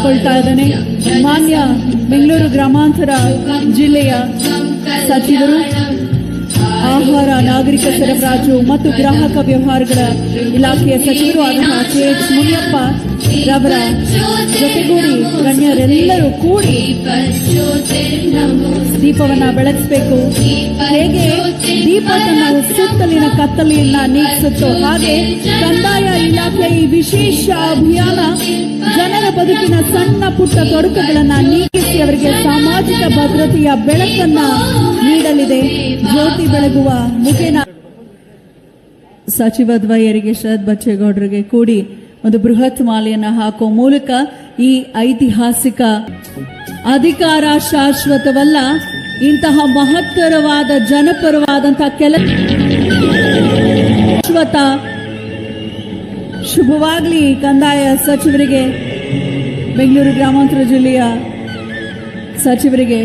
ತೆಗೆದುಕೊಳ್ತಾ ಇದ್ದಾನೆ. ಮಾನ್ಯ ಬೆಂಗಳೂರು ಗ್ರಾಮಾಂತರ ಜಿಲ್ಲೆಯ ಸಚಿವರು, ಆಹಾರ, ನಾಗರಿಕ ಸರಬರಾಜು ಮತ್ತು ಗ್ರಾಹಕ ವ್ಯವಹಾರಗಳ ಇಲಾಖೆಯ ಸಚಿವರು ಆದಂತಹ KH ಮುನಿಯಪ್ಪ ರವರ ಜೊತೆಗೂಡಿ ಗಣ್ಯರೆಲ್ಲರೂ ಕೂಡಿ ದೀಪವನ್ನ ಬೆಳಗಿಸಬೇಕು. ಹೇಗೆ ದೀಪ ತನ್ನ ಸುತ್ತಲಿನ ಕತ್ತಲೆಯನ್ನ ನೀಗಿಸುತ್ತೋ ಹಾಗೆ ಕಂದಾಯ ಇಲಾಖೆಯ ಈ ವಿಶೇಷ ಅಭಿಯಾನ ಜನರ ಬದುಕಿನ ಸಣ್ಣ ಪುಟ್ಟ ತೊಡಕುಗಳನ್ನ ನೀಗಿಸಿ ಅವರಿಗೆ ಸಾಮಾಜಿಕ ಭದ್ರತೆಯ ಬೆಳಕನ್ನ ನೀಡಲಿದೆ. ಜ್ಯೋತಿ ಬೆಳಗುವ ಮುಖೇನ ಸಚಿವ ದ್ವಯರಿಗೆ ಶರತ್ ಬಚ್ಚೇಗೌಡರಿಗೆ ಕೂಡಿ ಒಂದು ಬೃಹತ್ ಮಾಲೆಯನ್ನು ಹಾಕುವ ಮೂಲಕ ಈ ಐತಿಹಾಸಿಕ ಅಧಿಕಾರ ಶಾಶ್ವತವಲ್ಲ, ಇಂತಹ ಮಹತ್ತರವಾದ ಜನಪರವಾದಂತಹ ಕೆಲಸ ಶಾಶ್ವತ. ಶುಭವಾಗಲಿ ಕಂದಾಯ ಸಚಿವರಿಗೆ, ಬೆಂಗಳೂರು ಗ್ರಾಮಾಂತರ ಜಿಲ್ಲೆಯ ಸಚಿವರಿಗೆ.